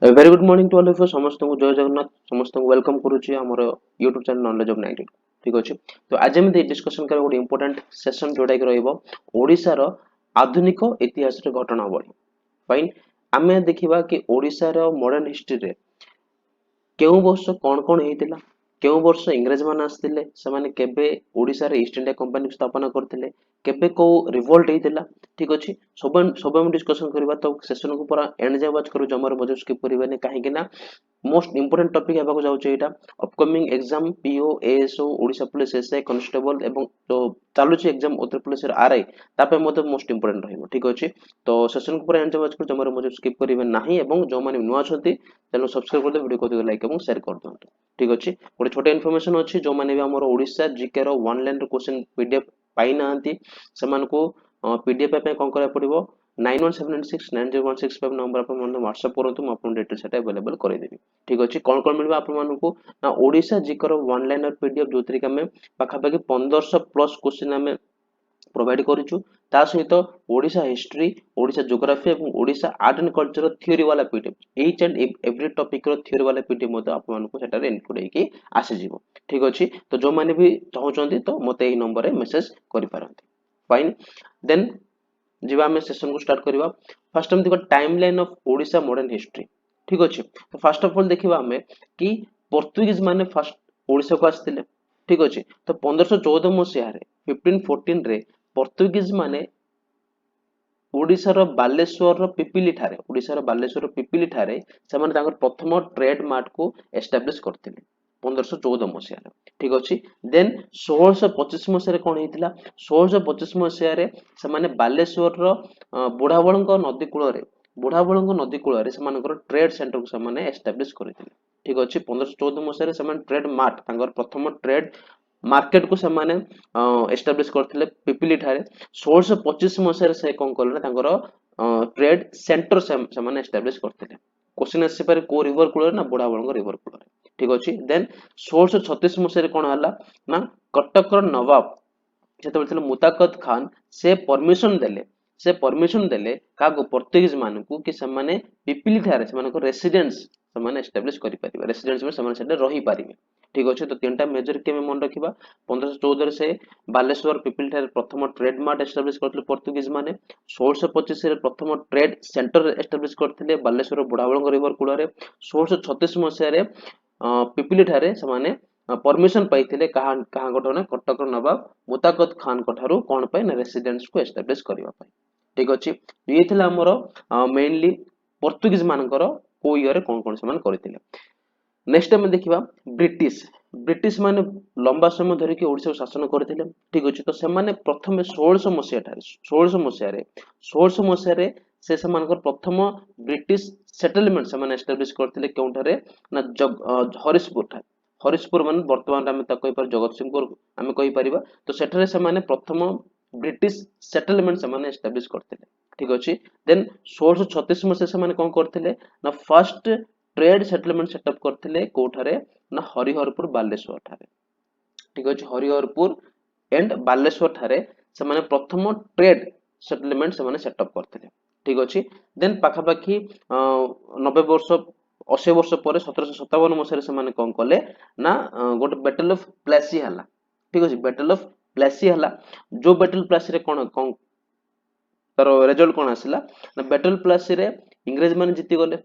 Very good morning to all of you समस्त को जय जगन्नाथ समस्त को वेलकम करूची हमर YouTube चैनल नॉलेज ऑफ 90 ठीक अछि। तो आज हम डिस्कशन कर ଗୋଟେ इंपोर्टेंट सेशन जोडा कि रहइबो ओडिसा रो आधुनिक इतिहास रे घटनावली फाइन। आमे देखिबा कि ओडिसा रो मॉडर्न हिस्ट्री रे केउ वर्ष कोन कोन हेतिला, केउ वर्ष इंग्रज मान आस्तिले, सेमाने केबे ओडिसा रे ईस्ट इंडिया कंपनी स्थापना करथिले, केबे को रिवोल्ट हेतिला, ठीक अछि। सब हम डिस्कशन करबा। तो सेशन को पूरा एंड जाय वाच करू जमर मजे स्किप करिबेनी काहे कि ना मोस्ट इंपोर्टेंट टॉपिक हेबाको जाउछ एटा upcoming exam PO ASO Odisha police SI constable एवं तो चालुची एग्जाम उत्तर प्रदेश रे आरआई तापे मते मोस्ट इंपोर्टेंट रहइबो, ठीक अछि। तो सेशन को पूरा एंड जाय वाच करू जमर मजे स्किप करिबे नाही एवं जो माने नुवा छथि चैनल सब्सक्राइब कर दे वीडियो को लाइक एवं शेयर कर दो, ठीक अछि। गोटे छोटे इन्फॉर्मेशन अछि जो माने भी हमर ओडिसा जीके रो वन लाइन रो क्वेश्चन पीडीएफ पाई नांती समान को पीडीएफ पे कोन करे पड़िबो 91769016 नंबर अपन मन व्हाट्सएप करंतु म अपन डिटेल सेटा अवेलेबल करै देबी, ठीक अछि। कोन मिलबा अपन मानको ना ओडिसा जीके रो वन लाइनर पीडीएफ जोतरी के हमें पाखा पाखी 1500 प्लस क्वेश्चन हमें प्रोवाइड करिछु। ता सहित ओडिसा हिस्ट्री, ओडिसा ज्योग्राफी एवं Odisha art and culture theory वाला PDF each and every topic रो थ्योरी वाला पीडीएफ मते अपन मानको सेटा रे इनक्लूड हेकी आसी जिवो, ठीक अछि। तो जो माने भी चाहउचंती तो मते एही नंबर रे मेसेज करि पारंती, फाइन। देन जीवा में सेशन को स्टार्ट करबा। फर्स्ट हम देखो timeline of Odisha modern history, ठीक अछि। तो फर्स्ट ऑफ ऑल देखिबा हमें कि पोर्तुगीज माने फर्स्ट ओडिसा को आस्तिले, ठीक अछि। तो 1514 मसिया रे 1514 रे पोर्तुगीज माने ओडिसा रो बालेश्वर रो पिपिली ठारे ओडिसा रो बालेश्वर रो पिपिली ठारे से माने ताकर प्रथम ट्रेड मार्ट को एस्टैब्लिश करथिले 1514 मसिया रे, ठीक अछि। देन 1625 मसिया रे कोन हेतिला 1625 मसिया रे से माने बालेश्वर रो बुढ़ाबळंक नदी कूल रे बुढ़ाबळंक नदी कूल रे से मानकर ट्रेड सेंटर को से माने एस्टैब्लिश करथिले, ठीक अछि। 1514 मसिया रे से माने ट्रेड मार्ट ताकर प्रथम ट्रेड मार्केट को से माने एस्टैब्लिश करथिले पिपिली ठारे। 1625 मसिया रे से कोन करले ताकर ट्रेड सेंटर से माने एस्टैब्लिश करथिले। क्वेश्चन आसी पारे को रिवर कूल ना बुढ़ाबळंक रिवर कूल रे, ठीक अछि। देन 1636 मसिया रे कोन हला ना कटक रो नवाब जेतेबेले ଥିଲେ मुताकत खान से परमिशन देले कागो पोर्तुगीज मानकू कि ସେମାନେ पिपिली ठारे ସେମାନଙ୍କ रेसिडेंस ସେମାନେ एस्टैब्लिश करि परिबे, रेसिडेंस में ସେମାନେ सेटे रही परिबे, ठीक अछि। तो तीनटा मेजर के मन रखिबा 1514 से बालेश्वर पिपिली ठारे प्रथम ट्रेड मार्ट एस्टैब्लिश करथिले पोर्तुगीज माने। 1625 रे प्रथम ट्रेड सेंटर एस्टैब्लिश करथिले बालेश्वर बुढ़ाबळंग रिवर कूल रे। 1636 मसिया रे पिपिली ठारे ସେମାନେ परमिशन पाइथिले कहा कहा गठन कटक नवाब मुताकत खान कठारु कोन पय ना रेसिडेंस को एस्टैब्लिश करबा पय, ठीक अछि। ये थिला हमर मेनली पोर्तुगीज मानकर को ईयर कोन कोन समान करथिले। नेक्स्ट टाइम देखिबा ब्रिटिश माने लंबा समय धरि के ओडिसा शासन करथिले, ठीक अछि। तो से माने प्रथम 1600 मसिया ठारे 1600 मसिया रे से समानकर प्रथम ब्रिटिश सेटलमेंट से माने एस्टैब्लिश करथिले केउठारे ना हरिशपुर ठारे हरिशपुर माने वर्तमान हम त कहि पर जगतसिंहपुर हम कहि परिबा। तो सेठरे से माने प्रथम ब्रिटिश सेटलमेंट से माने एस्टैब्लिश करथिले, ठीक अछि। देन 1636 मसिया से माने कोन करथिले ना फर्स्ट ट्रेड सेटलमेंट सेटअप करथिले कोठारे ना हरिहरपुर बालेश्वर ठारे, ठीक अछि। हरिहरपुर एंड बालेश्वर ठारे से माने प्रथम ट्रेड सेटलमेंट से माने सेटअप करथिले, ठीक अछि। देन पाखा पाखी 90 वर्ष 80 वर्ष पर 1757 मसिया से माने कोन कले ना गोटे बैटल ऑफ प्लेसी हला, ठीक अछि। बैटल ऑफ प्लेसी हला जो बैटल प्लेसी रे कोन कोन तार रिजल्ट कोन आसिला ना बैटल प्लेसी रे इंग्रज माने जीति गले,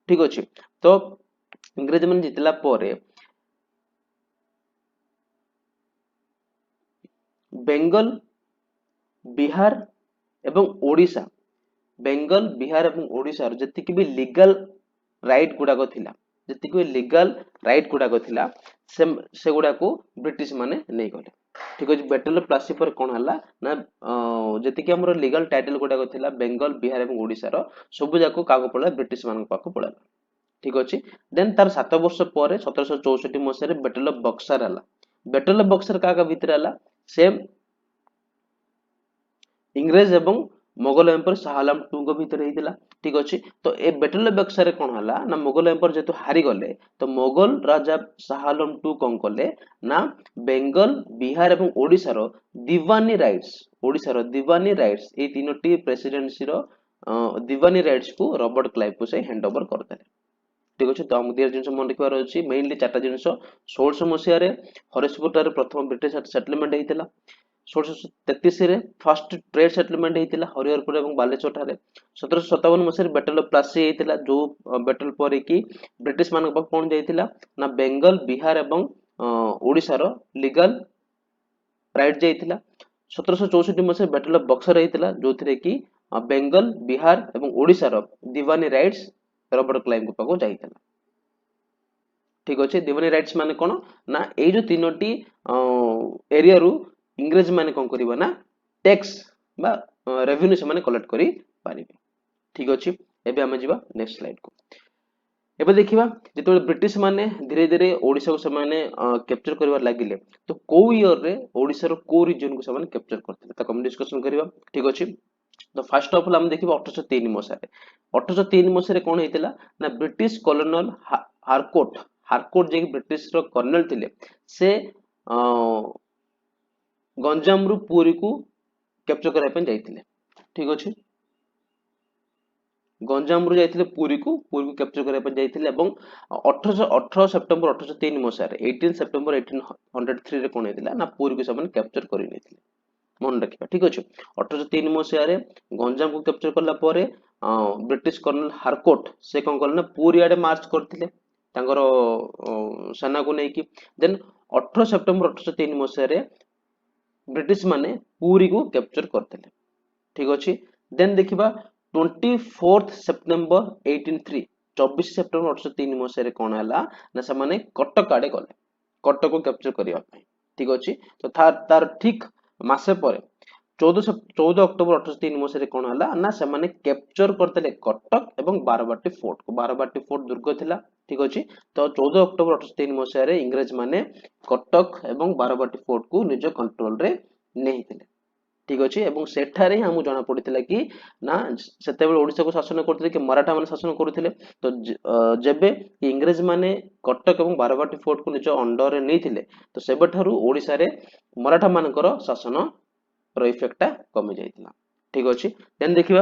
ठीक अछि। तो इंग्रज माने जितला परे बेंगल बिहार एवं ओडिशा बेंगल बिहार एवं ओडिशा जति भी लीगल राइट गुडाको थिला जति भी लीगल राइट गुडाको थिला से गुडा को ब्रिटिश माने नै गले, ठीक अछि। बैटल ऑफ प्लासी पर कोन हला ना जति कि हमर लीगल टाइटल गुडाको थिला बेंगल बिहार एवं ओडिशा रो सब जाको कागो पळा ब्रिटिश मान पाखो पळा, ठीक अछि। देन तार 7 वर्ष पर 1764 मसिया रे बैटल ऑफ बक्सर हला। बैटल ऑफ बक्सर कागा भीतर हला सेम इंग्रेज एवं मोगल एम्पायर शाह आलम 2 को भीतर हेतिला, ठीक अछि। तो ए बैटल ऑफ बक्सर रे कोन हला ना मोगल एम्पायर जेतु हारि गले तो मोगल राजा शाह आलम 2 कोन कले ना बेंगल बिहार एवं ओडिसा रो दीवानी writes a तीनोटी presidency row Deewani rights को रॉबर्ट क्लाइव को से हैंड ओवर कर देले, ठीक अच्छे। तो आमको 2 जिन मन रखार अच्छी मेनली 4टा जिन 1600 मसीह हरिशपुर ब्रिटिश सेटलमेंट होता 1633 फर्स्ट ट्रेड सेटलमेंट होता हरिहरपुर और बालेश्वर ठारे 1757 मसीह बैटल ऑफ प्लासी होता जो बैटल पर कि ब्रिटिश मान कौन जाइथिला ना बेंगल बिहार एवं ओडिशार लीगल राइट जाइथिला 1764 मसीह बैटल ऑफ बक्सर होता जो कि बेंगल बिहार एवं ओडिशार दीवानी राइट्स रॉबर्ट क्लाइव पाखु जाइथिला ठीक अच्छे। दीवानी राइट्स माने कौन ना ये जो 3टी एरिया रु इंग्रेज माने कौन करिबा ना टैक्स बा रेवेन्यू से माने कलेक्ट करि पारिबे ठीक अच्छे। एबे हम जिबा नेक्स्ट स्लाइड को एबे देखिबा जेतो ब्रिटिश माने धीरे धीरे ओडिसा को से माने कैप्चर करबार लागिले तो को ईयर रे ओडिसा रो को रीजन को से माने कैप्चर करथिले त हम डिस्कशन करिबा ठीक अच्छे। तो फर्स्ट ऑफ ऑल हम देखिबा 1803 मसिया रे 1803 मसिया रे कोन हेतिला ना ब्रिटिश कॉलोनल हारकोट हारकोट जे ब्रिटिश रो कर्नल थिले से गंजाम रु पुरी को कैप्चर करबा पे जाइथिले ठीक अच्छे। गंजाम रु जाइथिले पुरी को कैप्चर करबा पे जाइथिले एवं 18 सेप्टेम्बर 1803 मसिया रे 18 सेप्टेम्बर 1803 रे कोन हेतिला ना पुरी को सब कैप्चर करि नेथिले मन रखिबा ठीक अच्छे। 1803 मसिया रे गंजाम को कैप्चर करला परे ब्रिटिश कर्नल हारकोट से कोन करले ना पुरी आडे मार्च करथिले तांकर सेना को नेकी देन 18 सेप्टेम्बर 1803 मसिया रे ब्रिटिश माने पुरी को कैप्चर करथिले ठीक अच्छे। देन देखिबा 24 सेप्टेम्बर 183 24 सेप्टेम्बर 1803 मसिया रे कोन हला ना से माने कटक आडे गले कटक को कैप्चर करिया ठीक अच्छे। तो तार ठीक मासे पर 14 अक्टोबर 1803 मसीह कौन है ना से माने कैप्चर करते कटक एवं बारबाटी फोर्ट को बारबाटी फोर्ट दुर्ग थिला ठीक अच्छे। तो 14 अक्टोबर 1803 मसीह इंग्रेज माने कटक एवं बारबाटी फोर्ट को निज कंट्रोल रे नहीं थिले ठीक अच्छे। एवं सेठारे हमु जाना पड़िथिला कि ना सेते बेले ओडिसा को शासन करथिले कि मराठा माने शासन करथिले तो जेबे इंग्रेज माने कटक एवं बारबाटी फोर्ट को निज अंडर रे नहीं थिले तो सेबठारु ओडिसा रे मराठा मानकर शासन रो इफेक्ट कमी जाइतिला ठीक अच्छे। देन देखिबा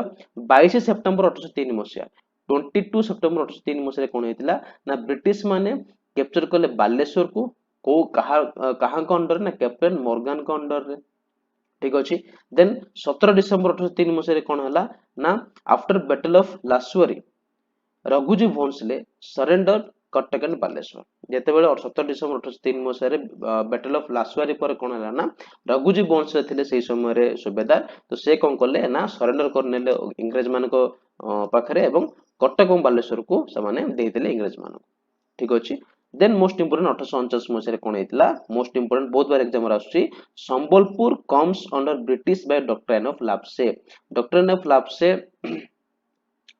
22 सेप्टेम्बर 1803 मसिया 22 सेप्टेम्बर 1803 मसिया कोन हेतिला ना ब्रिटिश माने कैप्चर करले बालेश्वर को कहा अंडर ना कैप्टन मॉर्गन का अंडर रे ठीक अच्छे। देन 17 डिसेम्बर 1803 मसिया कोन हला ना after battle of Laswari Raghuji Bhonsle surrender Cuttack and Baleshwar जेते बेले 17 डिसेम्बर 1803 मसिया बैटल ऑफ लासवारी पर कोन हला ना रघुजी भोंसले थिले सेही समय रे सुबेदार तो से कोन करले ना सरेंडर करनेले इंग्रेज मानको पाखरे एवं कटक एवं बालेश्वर को समाने देइतिले इंग्रेज मानको ठीक अछि। देन मोस्ट इंपोर्टेंट 1849 मसिया कोन हेतिला मोस्ट इंपोर्टेंट बहुत बार एग्जाम रा आछी Sambalpur comes under British by doctrine of lapse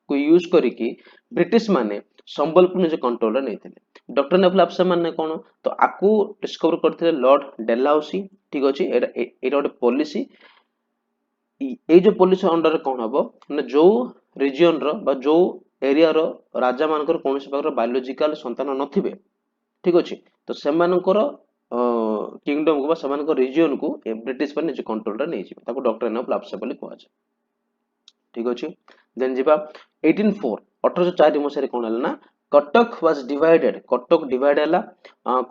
को यूज करिकी ब्रिटिश माने संबलपुर निज कंट्रोल रे नैथिले डॉक्ट्रिन ऑफ लाप्से माने कोन तो आकु डिस्कवर करथिले लॉर्ड डेलहाउसी ठीक अछि। एटा गोटे पॉलिसी ए जो पॉलिसी अंडर कोन हबो ना जो रीजन रो बा जो एरिया रो राजा मानकर कोनसी प्रकार बायोलॉजिकल संतान नथिबे ठीक अछि तो सेमानकर किंगडम को बा सेमानकर रीजन को ब्रिटिश पर निज कंट्रोल रे नै जिबे ताको डॉक्ट्रिन ऑफ लाप्से बोली कहै छै ठीक अछि। देन जिबा 1804 मसिया कोन हला ना Cuttack was divided Cuttack divide हला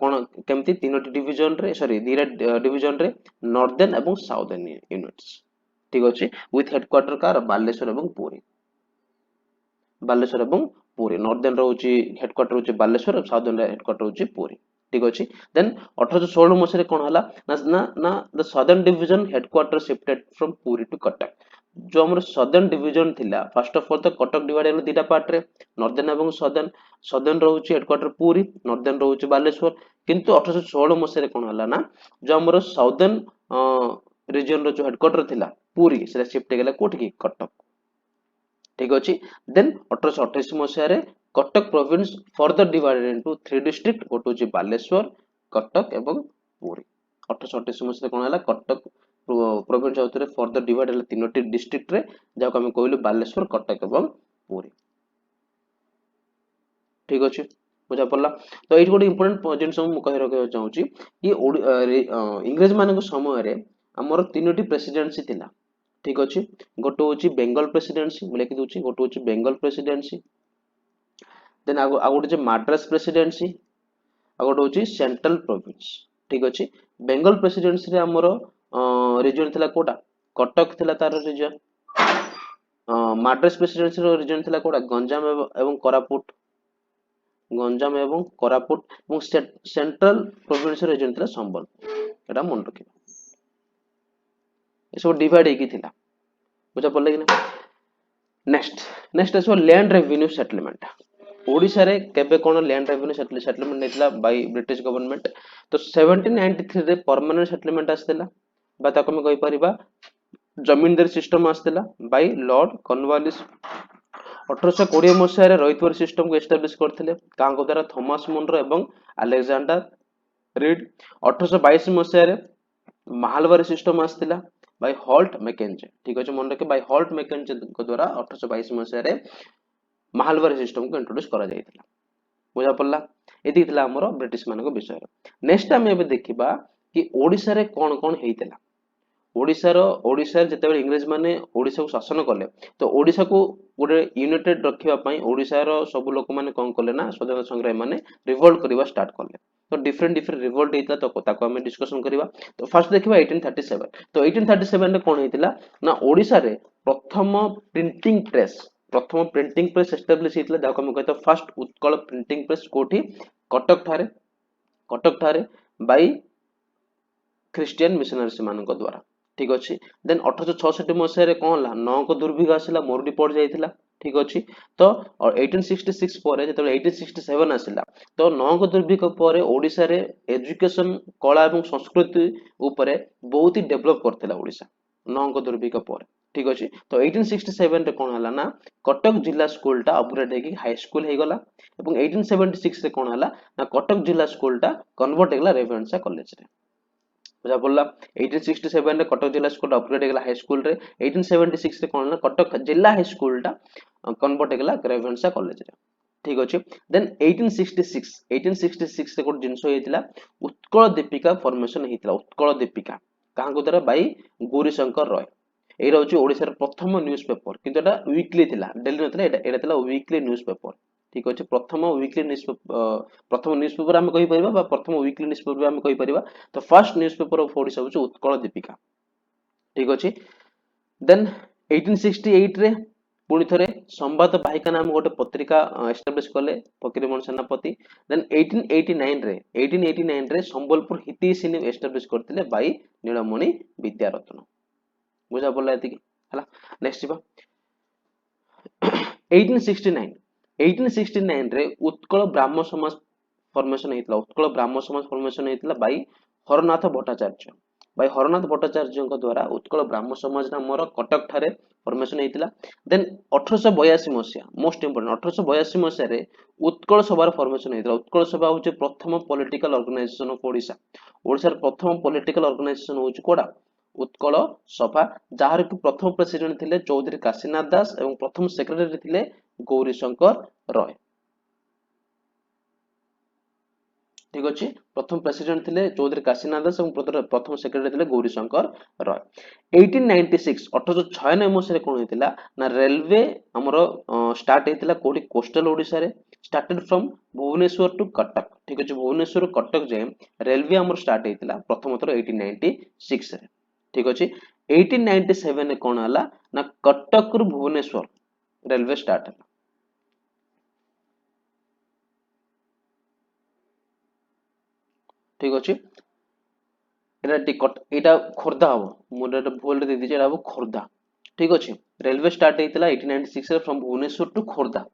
कोन केमती तीनोटी डिवीजन रे सॉरी दीरा डिवीजन रे नॉर्दर्न एवं साउदर्न यूनिट्स ठीक अछि विथ हेडक्वार्टर कार बालेश्वर एवं पुरी नॉर्दर्न रहउची हेडक्वार्टर होची बालेश्वर और साउदर्न हेडक्वार्टर होची पुरी ठीक अछि। देन 1816 मसिया कोन हला ना the southern division headquarter shifted from Puri to Cuttack जो हमर सदर्न डिवीजन थिला फर्स्ट ऑफ ऑल तो कटक डिवाइड हलो दीटा पार्ट रे नॉर्दर्न एवं सदर्न रहउची हेडक्वार्टर पुरी नॉर्दर्न रहउची बालेश्वर किंतु 1816 मसिया कोन हला ना जो हमर साउदर्न रीजन रो जो हेडक्वार्टर थिला पुरी सेटा शिफ्ट गेला कोठी की कटक ठीक अछि। देन 1828 मसिया रे Cuttack province further divided into 3 district गोटे होची बालेश्वर कटक एवं पुरी 1828 मसिया कोन हला कटक प्रोविंस होतरे फर्दर डिवाइड हला तीनोटी डिस्ट्रिक्ट रे जाको हम कहलु बालेश्वर कटक एवं पुरी ठीक अछि बुझा पड़ला। तो एठी गोटे इंपोर्टेंट जिनस हम कहि रखे चाहूची कि इंग्रेज मानक समय रे हमर तीनोटी प्रेसिडेंसी थिला ठीक अछि गोटे होची बेंगल प्रेसिडेंसी मैं लिखि दोची गोटे होची बेंगल प्रेसिडेंसी देन आगो गोटे माड्रास प्रेसिडेंसी आ गोटे हूँ सेंट्रल प्रोविंस ठीक अच्छे बेंगल प्रेसिडेंसी आमर रिजन थिला कोटा कटक थिला तार रिजन माड्रास प्रेसिडेंसी रिजन थिला कोटा गंजाम एवं कोरापुट गंजाम एवं कोरापुट एवं सेंट्रल प्रोविंस रिजन थिला संबलपुर एटा मन रखिबा ए सब डिवाइड हेकी थिला बुझा पड़ले कि ना नेक्स्ट नेक्स्ट आसो लैंड रेवेन्यू सेटलमेंट ओडिशा रे केबे कोन लैंड रेवेन्यू सेटलमेंट नेतला बाय ब्रिटिश गवर्नमेंट तो 1793 रे परमानेंट सेटलमेंट आस्तेला बा ताको हम कहि परिबा जमींदारी सिस्टम आस्तेला बाय लॉर्ड कॉर्नवालिस 1820 मसीह रे रहितवर सिस्टम को एस्टाब्लिश करथिले कांको द्वारा थॉमस मुनरो एवं अलेक्जेंडर रीड 1822 मसीह रे महालवारी सिस्टम आस्तिला बाय हॉल्ट मैकेंजे ठीक अछि मन रखे बाय हॉल्ट मैकेंजे को द्वारा 1822 मसीह रे महालवारी सिस्टम को इंट्रोड्यूस करा जायतिला बुझा पड़ला एति थिला हमरो ब्रिटिश मानको विषय नेक्स्ट हम एबे देखिबा कि ओडिसा रे कोन कोन हेइतिला ओडिसा जेतेबेले इंग्रेज माने ओडिसा को शासन कले तो ओडिसा को गोटे यूनाइटेड रखिबा पई ओडिसा रो सब लोक माने कोन कले ना स्वतंत्र संग्राम माने रिवोल्ट करबा स्टार्ट कले तो डिफरेंट डिफरेंट रिवोल्ट हेइतला तो ताको हम डिस्कशन करबा तो फर्स्ट देखिबा 1837 तो 1837 रे कोन हेइतला ना ओडिसा रे प्रथम प्रिंटिंग प्रेस एस्टाब्लिश हेइतला जाको हम कहतो फर्स्ट उत्कल प्रिंटिंग प्रेस कोठी कटक ठारे बाय क्रिश्चियन मिशनरीज मानक द्वारा ठीक अच्छे देन 1866 मसीह रे कोन ला नौ को दुर्भिक्ष आसिला मोरडी पड़ जाइतिला ठीक अच्छे तो 1866 परे जेतेबेले 1867 आसिला तो नौ को दुर्भिक्ष परे ओडिसा रे एजुकेशन कला एवं संस्कृति ऊपर बहुत ही डेवलप करथिला ओडिसा नौ को दुर्भिक्ष परे ठीक अच्छे तो 1867 रे कोन हला ना कटक जिला स्कूल टा अपग्रेड हेकी हाई स्कूल हे गला एवं 1876 रे कोन हला ना कटक जिला स्कूल टा कन्वर्ट हेगला रेवेन्सा कॉलेज रे बुझा पड़ला 1867 रे कटक जिला स्कूल अपग्रेड हेगला हाई स्कूल रे 1876 रे कोन ना कटक जिला हाई स्कूल टा कन्वर्ट हेगला रेवेन्सा कॉलेज रे ठीक अछि देन 1866 रे कोन जिंसो हेतिला उत्कल दीपिका फॉर्मेशन हेतिला उत्कल दीपिका काहा को द्वारा बाई गौरीशंकर रॉय एई रहउची ओडिसा रे प्रथम न्यूज़पेपर किंतु एटा वीकली थिला डेली नथिला एटा थिला वीकली न्यूज़पेपर ठीक अछि प्रथम न्यूज़पेपर हम कहि परिबा बा प्रथम वीकली न्यूज़पेपर हम कहि परिबा तो फर्स्ट न्यूज़पेपर ऑफ ओडिसा होची उत्कल दीपिका ठीक अछि देन 1868 रे पुणी थरे संवाद वाहिका नाम गोटे पत्रिका एस्टाब्लिश कले फकीरमोहन सेनापति देन 1889 रे संबलपुर हितैषिणी एस्टाब्लिश करथिले बाई नीलमणि विद्यारत्न बुझा पड़ला एति हला नेक्स्ट बा 1869 रे उत्कल ब्राह्मण समाज फॉर्मेशन हेतला बाई हरनाथ भट्टाचार्य द्वारा उत्कल ब्राह्मण समाज नामर कटक ठारे फॉर्मेशन हेतला देन 1882 मसिया मोस्ट इंपोर्टेंट 1882 मसिया रे उत्कल सभार फॉर्मेशन हेतला उत्कल सभा होचे प्रथम पॉलिटिकल ऑर्गेनाइजेशन ऑफ ओडिसा प्रथम पॉलिटिकल ऑर्गेनाइजेशन होचे कोडा उत्कल सभा जहार कि प्रथम प्रेसिडेंट थिले चौधरी काशीनाथ दास एवं प्रथम सेक्रेटरी थिले गौरीशंकर रॉय ठीक अछि प्रथम प्रेसिडेंट थिले चौधरी काशीनाथ दास एवं प्रथम सेक्रेटरी थिले गौरीशंकर रॉय 1896 मसिया कोन हेतिला ना रेलवे हमरो स्टार्ट हेतिला कोडी कोस्टल ओडिसा रे started from Bhubaneswar to Cuttack ठीक अछि भुवनेश्वर कटक जे रेलवे हमरो स्टार्ट हेतिला प्रथम थर 1896 रे ठीक अछि 1897 रे कोन हला ना कटक रु भुवनेश्वर रेलवे स्टार्ट हला ठीक अछि एटा टिकट एटा खोरदा हो मोर एटा भूल रे दे एटा हो खोरदा ठीक अछि रेलवे स्टार्ट हेतिला 1896 रे फ्रॉम भुवनेश्वर टू खोरदा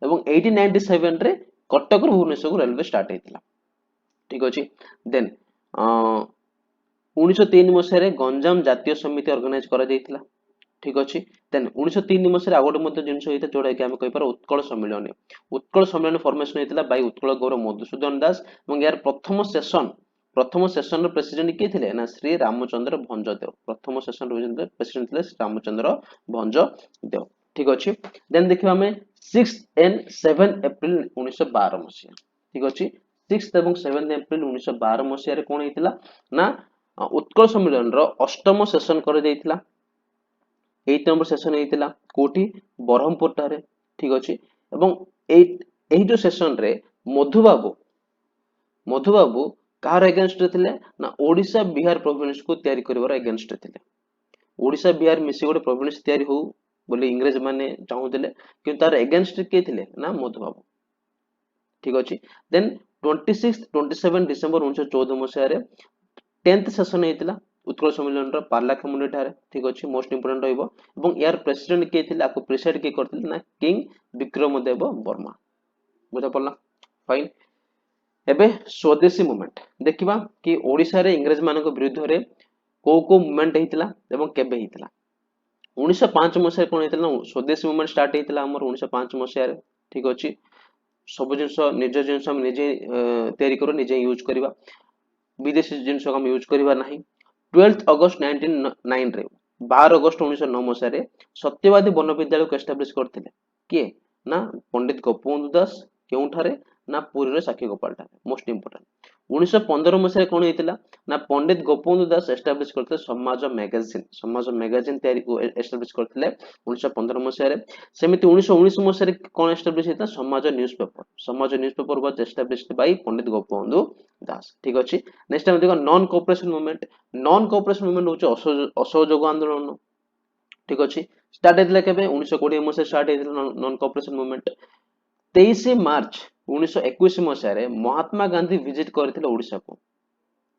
एवं 1897 रे कटक रु भुवनेश्वर को रेलवे स्टार्ट हेतिला ठीक अछि देन 1903 मसिया रे गंजाम जातीय समिति ऑर्गेनाइज करा जायतिला ठीक अछि देन 1903 मसिया आगोटे मध्ये जिंस होइता जोडा कि हम कहि पर उत्कल सम्मेलन फॉर्मेशन हेतिला बाय उत्कल गौरव मधुसूदन दास एवं यार प्रथम सेशन रो प्रेसिडेंट के थिले ना श्री रामचंद्र भंजदेव प्रथम सेशन रो प्रेसिडेंट थिले रामचंद्र भंजदेव ठीक अछि देन देखिबा हमें 6 एंड 7 अप्रैल 1912 मसिया ठीक अछि 6 एवं 7 अप्रैल 1912 मसिया रे कोन हेतिला ना उत्कल सम्मेलन रो अष्टम सेशन कर जायतिला 8 नंबर सेशन हेतिला कोठी बरहमपुर टारे ठीक अछि ଏବଂ ଏଇ जो सेशन रे मधुबाबू मधुबाबू କାହାର ଏଗେନଷ୍ଟ ରେ ଥିଲେ ନା ओडिशा बिहार प्रोविंस को तैयारी करिवार एगेनस्ट ରେ ଥିଲେ। ओडिशा बिहार मिसी गोटे प्रोविंस तैयारी हो बोले इंग्रेज माने चाहूଥିଲେ କିନ୍ତୁ ତାର एगेनस्ट ରେ କିଏ ଥିଲେ ନା मधुबाबू। ठीक अछि देन 26 27 डिसेंबर 1914 मसिहारे 10th सेशन हेतिला उत्कल सम्मेलन रो पार्लाखमुंडी ठारे। ठीक अछि मोस्ट इंपोर्टेंट रहइबो ଏବଂ यार प्रेसिडेंट किए ଥିଲେ आको प्रेसिडेंट किए करथिले ना किंग विक्रमदेव वर्मा। बुझा पड़ला फाइन। एबे स्वदेशी मूवमेंट देखिबा कि ओडिसा रे इंग्रेज मानक विरुद्ध रे को मूवमेंट हेतिला एवं केबे हेतिला। 1905 मसिहारे कोन हेतिला स्वदेशी मूवमेंट स्टार्ट हेतिला हमर 1905 मसिहारे। ठीक अछि सब जिंस निज जिंस हम निजे तयारी करो निजे यूज करिवा विदेशी जिंस हम यूज करिवा नाही। 12 अगस्त 1909 रे 12 अगस्त 1909 मसिहारे सत्यवादी वन विद्यालय को एस्टाब्लिश करथिले किए ना पंडित गोपबंधु दास केउठारे ना पुरी रे साखी गोपाल ठारे मोस्ट इंपोर्टेंट। 1915 मसिहारे कोन हेतिला ना पंडित गोपबंधु दास एस्टाब्लिश करथिले समाज मैगजीन तयारी को एस्टाब्लिश करथिले 1915 मसिहारे। सेमिति 1919 मसिहारे कोन एस्टाब्लिश हेता समाज न्यूज़पेपर वाज एस्टाब्लिश्ड बाय पंडित गोपबंधु दास। ठीक अछि नेक्स्ट टाइम देखो नॉन कोऑपरेशन मूवमेंट होचे असहयोग आंदोलन। ठीक अछि स्टार्ट हेतिला केबे 1920 मसिहारे स्टार्ट हेतिला नॉन कोऑपरेशन मूवमेंट। 23 मार्च 1921 मसिहारे महात्मा गांधी विजिट करथिले ओडिसा को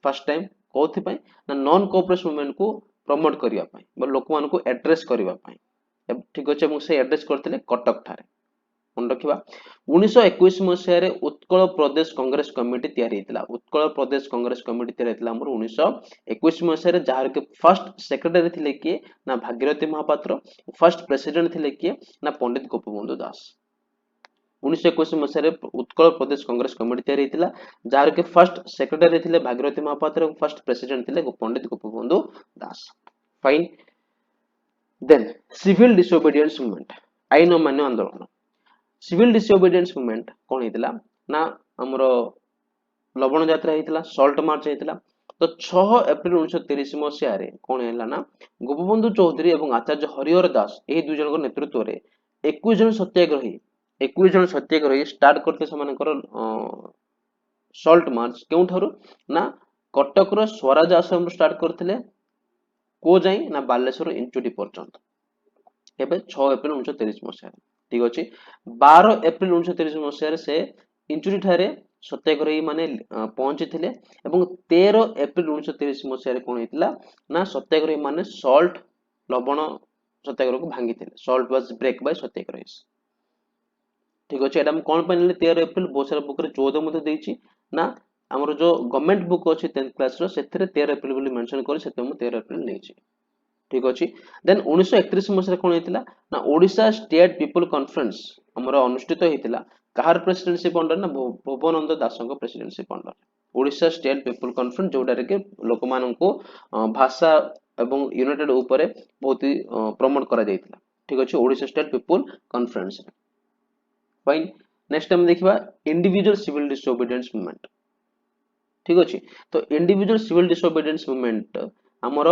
फर्स्ट टाइम कोथि पय ना नॉन कोऑपरेशन मूवमेंट को प्रमोट करिया पय बा लोक मान को एड्रेस करिया पय। ठीक अछि हम से एड्रेस करथिले कटक ठारे मन रखिबा। 1921 मसिहारे उत्कल प्रदेश कांग्रेस कमिटी तयारी हेतिला उत्कल प्रदेश कांग्रेस कमिटी तयारी हेतिला हमर 1921 मसिहारे जहार के फर्स्ट सेक्रेटरी थिले किए ना भागीरथी महापात्र फर्स्ट प्रेसिडेंट थिले किए ना पंडित गोपबंधु दास। 1921 मसिहारे उत्कल प्रदेश कांग्रेस कमिटी तयारी हेतिला जहार के फर्स्ट सेक्रेटरी थिले भागीरथी महापात्र और फर्स्ट प्रेसिडेंट थिले Pandit Gopabandhu Das. Fine then civil disobedience movement आईन अमान्य आंदोलन। सिविल डिसोबीडियंस मूवमेंट कोन हेतिला ना हमरो लवण यात्रा हेतिला सॉल्ट मार्च हेतिला। तो 6 एप्रिल 1930 मसिहारे कोन हेला ना गोपबंधु चौधरी एवं आचार्य हरिहर दास एही दुई जन नेतृत्व रे 21 जन सत्याग्रही स्टार्ट करते समानकर सॉल्ट मार्च केउठारु ना कटक रो स्वराज आश्रम स्टार्ट करथिले को जाई ना बालेश्वर इंचुटी पर्यंत एबे 6 एप्रिल 1930 मसिहारे। ठीक अछि 12 एप्रिल 1930 मसिहारे से इंचुरी ठारे सत्याग्रही माने पहुंची थिले एवं 13 एप्रिल 1930 मसिहारे कोन हेतिला ना सत्याग्रही माने सॉल्ट लवण सत्याग्रह को भांगी थिले salt was break bye satyagrahis. ठीक अछि एटा हम कोन पनेले 13 एप्रिल बहुत सारा बुक रे 14 मते देछि ना हमर जो गवर्नमेंट बुक अछि 10th क्लास रो सेथरे 13 एप्रिल बोली मेंशन करी सेते हम 13 एप्रिल नेछि। ठीक अछि देन 1931 मसिहारे कोन हेतिला ना ओडिशा स्टेट पीपल कॉन्फ्रेंस हमर अनुष्ठित हेतिला कहार प्रेसिडेंटशिप अंडर ना भुवनंद दासंग presidentship under Odisha state people conference Joda रे के लोक मानन को भाषा एवं यूनाइटेड ऊपर बहुत ही प्रमोट करा जायतिला। ठीक अछि Odisha state people conference. Fine next time देखिबा इंडिविजुअल सिविल डिसोबीडियंस मूवमेंट। ठीक अछि तो इंडिविजुअल सिविल डिसोबीडियंस मूवमेंट हमर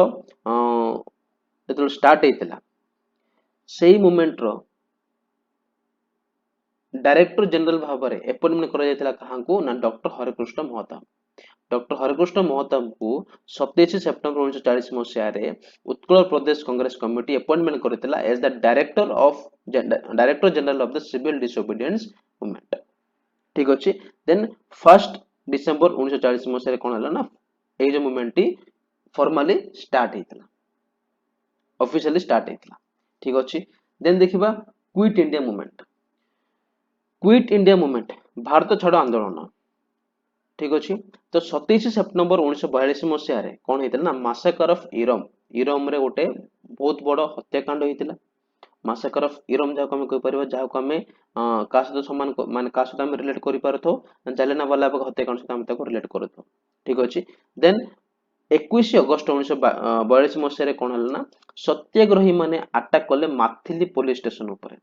एतो स्टार्ट हेतिला सेही मूवमेंट रो डायरेक्टर जनरल भाबरे अपॉइंटमेंट करा जायतिला कहांकू ना डॉक्टर हरिकृष्ण महताब। डॉक्टर हरिकृष्ण महताब को 27 सितंबर 1940 मसिहारे उत्कल प्रदेश कांग्रेस कमिटी अपॉइंटमेंट करथिला as the director general of the civil disobedience movement. ठीक अछि देन 1 डिसेंबर 1940 मसिहारे कोन हला ना ए जो मूवमेंट टी फॉर्मली स्टार्ट हेतिला ऑफिशियली स्टार्ट हेतिला। ठीक अछि देन देखिबा quit India movement. Quit India movement Bharat छाड़ आंदोलन। ठीक अछि तो 27 सितंबर 1942 मसिहारे कोन हेतिला ना मासेकर ऑफ इरम रे गोटे बहुत बड़ हत्याकांड हेतिला मासेकर ऑफ इरम जाको हम कहि परबा जाको हम का सहित समान माने का सहित हम रिलेट करि परथो जालियाना वाला बाग हत्याकांड सहित हम ताको रिलेट करथो। ठीक अछि देन 21 अगस्त 1942 मसिहारे कोन हला ना सत्याग्रही माने अटैक कले माथिली पुलिस स्टेशन ऊपर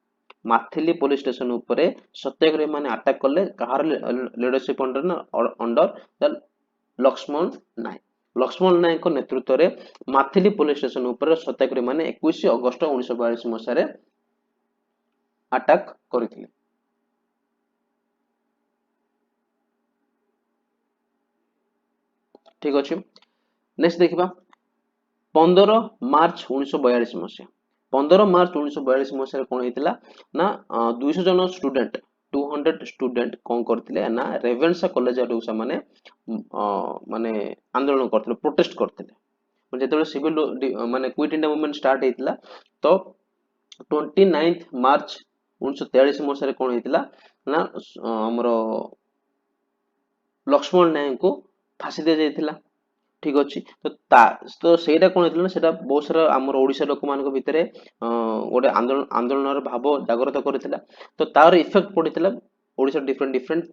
माथिली पुलिस स्टेशन ऊपर सत्याग्रही माने अटैक कले कहार लीडरशिप अंडर ना अंडर द लक्ष्मण नायक नेतृत्व रे माथिली पुलिस स्टेशन ऊपर सत्याग्रही माने 21 अगस्त 1942 मसिहारे अटैक करथिले। ठीक अच्छे। नेक्स्ट देखा 15 मार्च 1942 मसीहा 15 मार्च 1942 मसीहा कौन होता ना 200 जन स्टूडेंट 200 स्टूडेंट कौन करते ना रेवेन्सा कॉलेज आड़ से माने आंदोलन करते प्रोटेस्ट करते जो सिविल माने क्विट इंडिया मूवमेंट स्टार्ट होता तो 29 मार्च 1943 मसीह कौन होता ना हमर लक्ष्मण नायक को फांसी दि जाइथिला ठीक अच्छे। तो सेटा कौन होता ना बहुत सारा आम ओडिशा लोक मान भितर गोटे आंदोलन आंदोलन भाव जागृत करता तो तार इफेक्ट पड़ता ओडिशा डिफरेंट डिफरेंट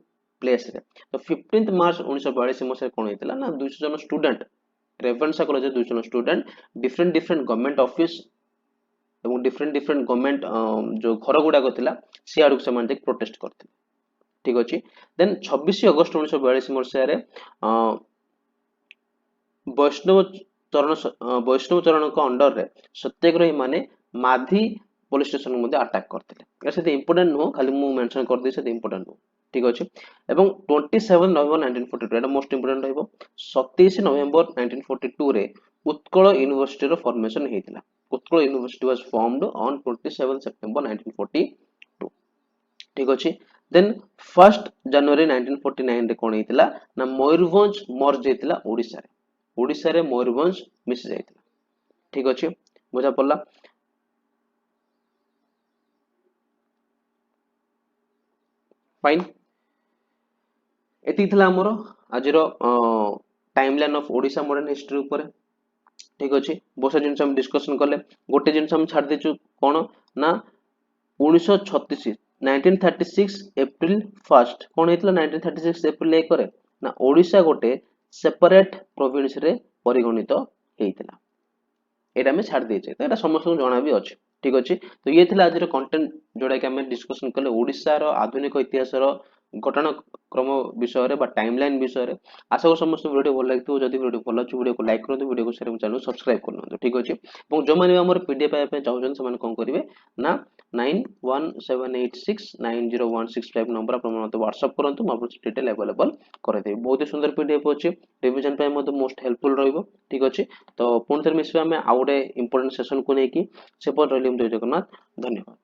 प्लेस रे। तो 15 मार्च 1942 मसीह कौन होता ना 200 जन स्टूडेंट रेवेन्सा कॉलेज 200 जन student different different government office एवं डिफरेंट डिफरेंट गवर्नमेंट जो घर गुड़ाक था सी आड़ से प्रोटेस्ट करते ठीक अच्छे। देन 26 अगस्त 1942 मसीह वैष्णव वैष्णव चरण का अंडर रे सत्याग्रही माने माधी पुलिस स्टेशन को अटैक करते से इंपोर्टेंट नुह खाली मु मेंशन कर दे से इंपोर्टेंट नुह ठीक अच्छे। एवं 27 नवेम्बर 1942 एटा मोस्ट इंपोर्टेंट रहइबो 27 नवेम्बर 1942 रे उत्कल यूनिवर्सिटी रो फॉर्मेशन हेतिला Utkal university was formed on 27 September 1942 ठीक अच्छे। देन 1 जनवरी 1949 रे कोन हेतिला ना मयूरभंज मर्ज हेतिला ओडिसा रे ओडिशा रे मयूरभंज मिसी जाइथिला ठीक अच्छे बुझा पड़ला। फाइन एति थिला हमरो आजिर timeline of Odisha modern history ऊपर ठीक अच्छे। बहुत सारा जिनस हम डिस्कशन कले गोटे जिनस हम छाड़ देचु कोन ना 1936 1936 एप्रिल 1 कोन हेतला 1936 एप्रिल 1 रे ना ओडिशा गोटे सेपरेट प्रोविंस रे परिगणित हेइतला एटा में छाड़ देछे तो एटा समस्त को जाना भी अछि ठीक अछि। तो ये थिला आज कंटेंट जोड़ा कि हमें डिस्कशन कले ओडिशा रो आधुनिक इतिहास रो घटना क्रम विषय रे बा टाइमलाइन विषय रे आशा को समस्त वीडियो भल लागतो जदि वीडियो भल अछि वीडियो को लाइक करंतु वीडियो को शेयर चैनल को सब्सक्राइब करंतु ठीक अछि। एवं जो माने हमर पीडीएफ पाए पे चाहउछन से माने कोन करिवे ना 9178690165 नंबर अपन मते व्हाट्सएप करंतु म आपन डिटेल अवेलेबल करे देबी बहुत ही सुंदर पीडीएफ अछि रिवीजन पे मते मोस्ट हेल्पफुल रहइबो ठीक अछि। तो पुन थर मिसबा में आ गोटे इंपोर्टेंट सेशन को नेकी से पर रहली जय जगन्नाथ धन्यवाद।